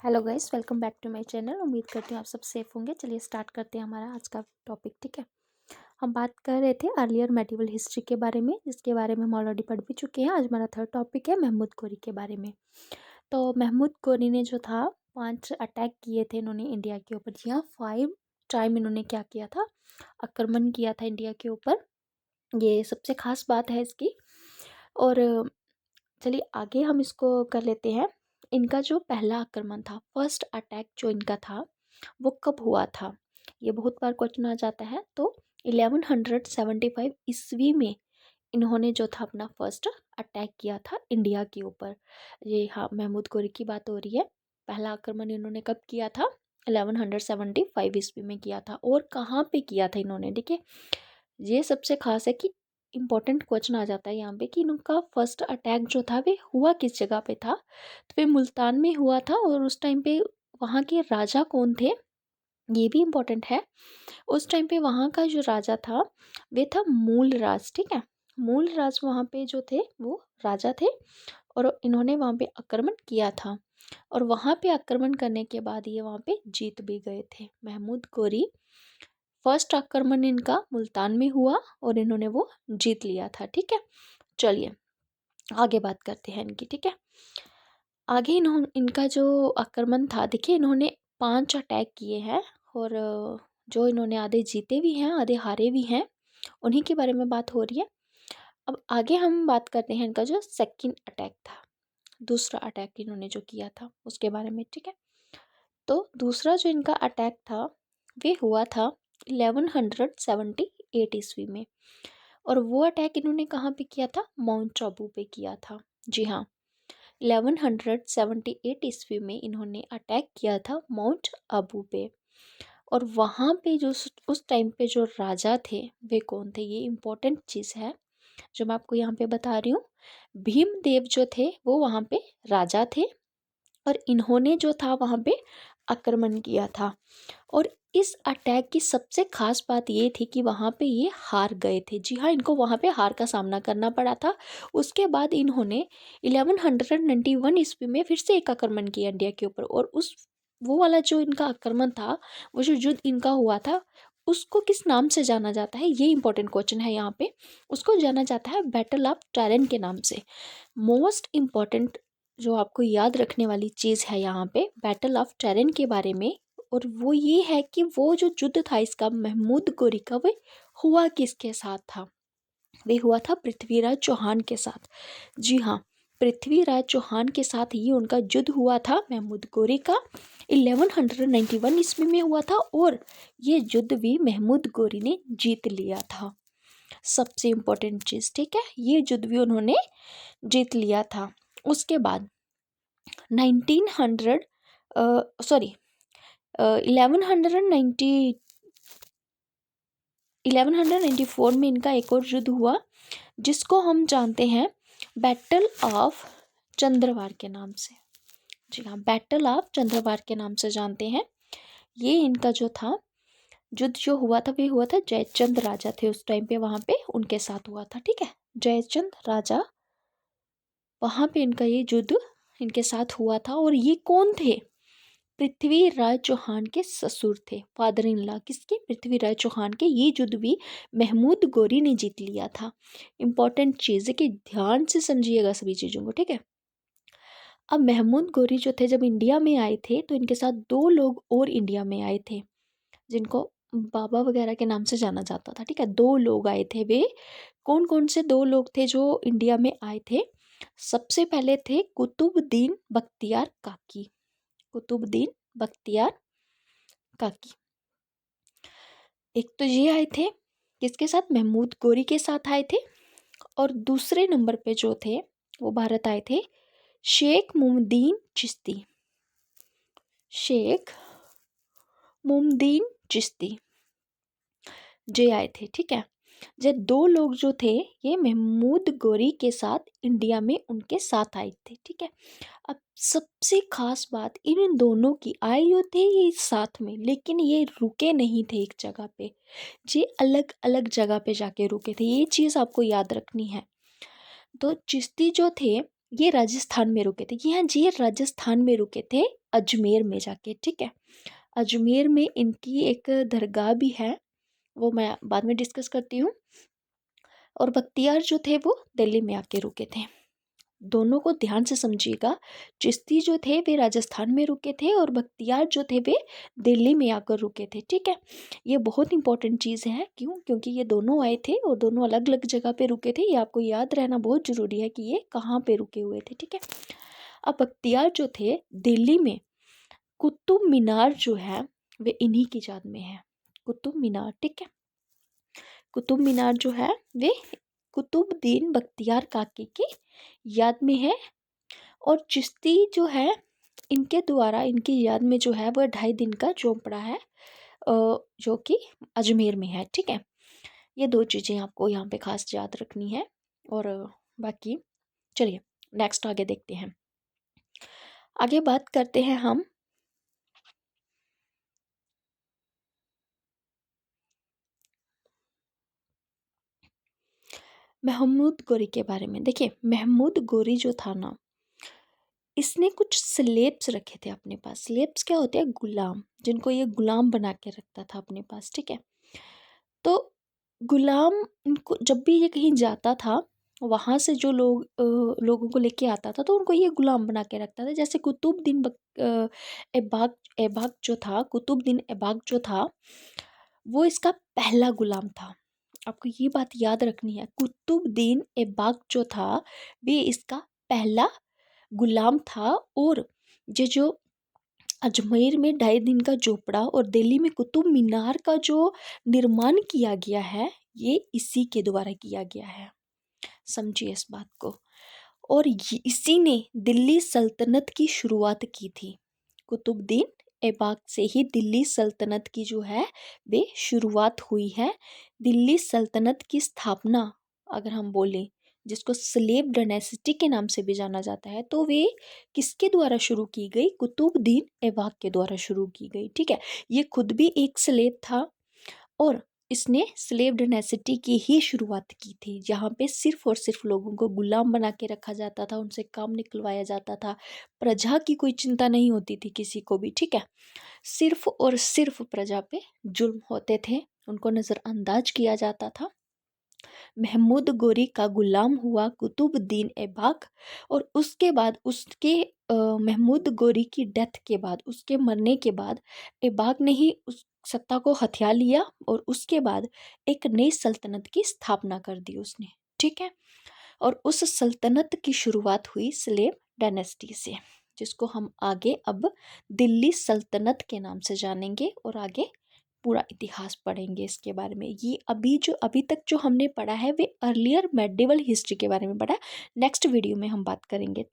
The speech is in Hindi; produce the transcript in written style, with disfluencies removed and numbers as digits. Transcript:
Hello guys, welcome back to my channel. उम्मीद करती हूँ आप सब सेफ होंगे। चलिए स्टार्ट करते हैं हमारा आज का टॉपिक। ठीक है, हम बात कर रहे थे अर्लियर मेडिवल हिस्ट्री के बारे में, जिसके बारे में हम ऑलरेडी पढ़ भी चुके हैं। आज हमारा थर्ड टॉपिक है महमूद गोरी के बारे में। तो महमूद गोरी ने जो था 5 अटैक किए थे इन्होंने इंडिया के ऊपर। जी हाँ, 5 टाइम इन्होंने क्या किया था, आक्रमण किया था इंडिया के ऊपर। ये सबसे खास बात है इसकी। और चलिए आगे हम इसको कर लेते हैं। इनका जो पहला आक्रमण था, फर्स्ट अटैक जो इनका था, वो कब हुआ था? ये बहुत बार क्वेश्चन आ जाता है। तो 1175 ईस्वी में इन्होंने जो था अपना फर्स्ट अटैक किया था इंडिया के ऊपर। ये हाँ, महमूद गोरी की बात हो रही है। पहला आक्रमण इन्होंने कब किया था? 1175 ईस्वी में किया था। और कहाँ पे किया था इन्होंने? देखिए, ये सबसे खास है कि इम्पोर्टेंट क्वेश्चन आ जाता है यहाँ पे कि इनका फर्स्ट अटैक जो था वे हुआ किस जगह पे था। तो वे मुल्तान में हुआ था। और उस टाइम पे वहाँ के राजा कौन थे, ये भी इम्पोर्टेंट है। उस टाइम पे वहाँ का जो राजा था वे था मूलराज। ठीक है, मूलराज वहाँ पे जो थे वो राजा थे। और इन्होंने वहाँ पे आक्रमण किया था। और वहाँ पे आक्रमण करने के बाद ये वहाँ पे जीत भी गए थे। महमूद गोरी फर्स्ट आक्रमण इनका मुल्तान में हुआ और इन्होंने वो जीत लिया था। ठीक है, चलिए आगे बात करते हैं इनकी। ठीक है, आगे इनका जो आक्रमण था, देखिए इन्होंने 5 अटैक किए हैं। और जो इन्होंने आधे जीते भी हैं आधे हारे भी हैं, उन्हीं के बारे में बात हो रही है। अब आगे हम बात करते हैं इनका जो सेकंड अटैक था, दूसरा अटैक इन्होंने जो किया था उसके बारे में। ठीक है, तो दूसरा जो इनका अटैक था वे हुआ था 1178 ईस्वी में। और वो अटैक इन्होंने कहाँ पे किया था? माउंट आबू पे किया था। जी हाँ, 1178 ईस्वी में इन्होंने अटैक किया था माउंट आबू पे। और वहाँ पे जो उस टाइम पे जो राजा थे वे कौन थे, ये इम्पोर्टेंट चीज़ है जो मैं आपको यहाँ पे बता रही हूँ। भीमदेव जो थे वो वहाँ पे राजा थे। और इन्होंने जो था वहाँ पे आक्रमण किया था। और इस अटैक की सबसे खास बात ये थी कि वहाँ पे ये हार गए थे। जी हाँ, इनको वहाँ पे हार का सामना करना पड़ा था। उसके बाद इन्होंने 1191 ईस्वी में फिर से एक आक्रमण किया इंडिया के ऊपर। और उस वो वाला जो इनका आक्रमण था, वो जो युद्ध इनका हुआ था, उसको किस नाम से जाना जाता है, ये इंपॉर्टेंट क्वेश्चन है यहाँ पे। उसको जाना जाता है बैटल ऑफ टैरेन के नाम से। मोस्ट इम्पॉर्टेंट जो आपको याद रखने वाली चीज़ है यहाँ पे बैटल ऑफ टैरेन के बारे में, और वो ये है कि वो जो युद्ध था इसका, महमूद गोरी का, वे हुआ किसके साथ था? वे हुआ था पृथ्वीराज चौहान के साथ। जी हाँ, पृथ्वीराज चौहान के साथ ही उनका युद्ध हुआ था महमूद गोरी का। 1191 ईस्वी में हुआ था। और ये युद्ध भी महमूद गोरी ने जीत लिया था। सबसे इम्पोर्टेंट चीज़, ठीक है, ये युद्ध भी उन्होंने जीत लिया था। उसके बाद 1900 सॉरी 1194 में इनका एक और युद्ध हुआ, जिसको हम जानते हैं बैटल ऑफ चंद्रवार के नाम से। जी हाँ, बैटल ऑफ चंद्रवार के नाम से जानते हैं। ये इनका जो था युद्ध जो हुआ था, वे हुआ था जयचंद राजा थे उस टाइम पे, वहाँ पे उनके साथ हुआ था। ठीक है, जयचंद राजा, वहाँ पे इनका ये युद्ध इनके साथ हुआ था। और ये कौन थे? पृथ्वीराज चौहान के ससुर थे, फादर इन लॉ किसके? पृथ्वीराज चौहान के। ये युद्ध भी महमूद गोरी ने जीत लिया था। इंपॉर्टेंट चीज़ है कि ध्यान से समझिएगा सभी चीज़ों को। ठीक है, अब महमूद गोरी जो थे जब इंडिया में आए थे, तो इनके साथ 2 लोग और इंडिया में आए थे, जिनको बाबा वगैरह के नाम से जाना जाता था। ठीक है, 2 लोग आए थे। वे कौन कौन से 2 लोग थे जो इंडिया में आए थे? सबसे पहले थे कुतुबुद्दीन बख्तियार काकी। कुतुबुद्दीन बख्तियार काकी, एक तो ये आए थे, किसके साथ? महमूद गोरी के साथ आए थे। और दूसरे नंबर पे जो थे वो भारत आए थे शेख मुमदीन चिश्ती। शेख मुमदीन चिश्ती जे आए थे। ठीक है, ये 2 लोग जो थे ये महमूद गोरी के साथ इंडिया में उनके साथ आए थे। ठीक है, अब सबसे खास बात इन दोनों की, आए जो थे ये साथ में, लेकिन ये रुके नहीं थे एक जगह पे, ये अलग अलग जगह पे जाके रुके थे। ये चीज़ आपको याद रखनी है। तो चिश्ती जो थे ये राजस्थान में रुके थे। ये हाँ जी, ये राजस्थान में रुके थे, अजमेर में जाके, ठीक है। अजमेर में इनकी एक दरगाह भी है, वो मैं बाद में डिस्कस करती हूँ। और बख्तियार जो थे वो दिल्ली में आके रुके थे। दोनों को ध्यान से समझिएगा, चिश्ती जो थे वे राजस्थान में रुके थे और बख्तियार जो थे वे दिल्ली में आकर रुके थे, ठीक है। ये बहुत इंपॉर्टेंट चीज़ है, क्यों? क्योंकि ये दोनों आए थे और दोनों अलग अलग जगह पे रुके थे। ये आपको याद रहना बहुत ज़रूरी है कि ये कहाँ पे रुके हुए थे, ठीक है। अब बख्तियार जो थे दिल्ली में, कुतुब मीनार जो है वे इन्हीं की याद में है, कुतुब मीनार, ठीक है। कुतुब मीनार जो है वे कुतुबुद्दीन बख्तियार काकी की याद में है। और चिश्ती जो है इनके द्वारा, इनकी याद में जो है वह 2.5 दिन का झोंपड़ा है, जो कि अजमेर में है, ठीक है। ये 2 चीज़ें आपको यहाँ पे खास याद रखनी है। और बाकी चलिए नेक्स्ट आगे देखते हैं। आगे बात करते हैं हम महमूद गोरी के बारे में। देखिए महमूद गोरी जो था ना, इसने कुछ स्लेब्स रखे थे अपने पास। स्लेब्स क्या होते हैं? गुलाम, जिनको ये गुलाम बना के रखता था अपने पास, ठीक है। तो गुलाम इनको जब भी ये कहीं जाता था, वहाँ से जो लोगों को लेके आता था तो उनको ये गुलाम बना के रखता था। जैसे ऐबाक ऐबाक जो था, कुतुबुद्दीन ऐबाक जो था, वो इसका पहला गुलाम था। आपको ये बात याद रखनी है, कुतुबुद्दीन ऐबाक जो था वे इसका पहला गुलाम था। और ये जो अजमेर में 2.5 दिन का झोपड़ा और दिल्ली में कुतुब मीनार का जो निर्माण किया गया है, ये इसी के द्वारा किया गया है, समझिए इस बात को। और इसी ने दिल्ली सल्तनत की शुरुआत की थी। कुतुबुद्दीन ऐबक से ही दिल्ली सल्तनत की जो है वे शुरुआत हुई है। दिल्ली सल्तनत की स्थापना अगर हम बोलें, जिसको स्लेव डायनेस्टी के नाम से भी जाना जाता है, तो वे किसके द्वारा शुरू की गई? कुतुबुद्दीन ऐबक के द्वारा शुरू की गई, ठीक है। ये खुद भी एक स्लेव था और इसने स्लेव डायनेस्टी की ही शुरुआत की थी, जहाँ पे सिर्फ और सिर्फ लोगों को गुलाम बना के रखा जाता था, उनसे काम निकलवाया जाता था। प्रजा की कोई चिंता नहीं होती थी किसी को भी, ठीक है। सिर्फ और सिर्फ प्रजा पे जुल्म होते थे, उनको नज़रअंदाज किया जाता था। महमूद गोरी का गुलाम हुआ कुतुबुद्दीन ऐबक। और उसके बाद उसके महमूद गोरी की डेथ के बाद, उसके मरने के बाद ऐबक ने ही उस सत्ता को हथिया लिया और उसके बाद एक नई सल्तनत की स्थापना कर दी उसने, ठीक है। और उस सल्तनत की शुरुआत हुई स्लेव डायनेस्टी से, जिसको हम आगे अब दिल्ली सल्तनत के नाम से जानेंगे और आगे पूरा इतिहास पढ़ेंगे इसके बारे में। ये अभी तक जो हमने पढ़ा है वे अर्लियर मेडिवल हिस्ट्री के बारे में पढ़ा। नेक्स्ट वीडियो में हम बात करेंगे।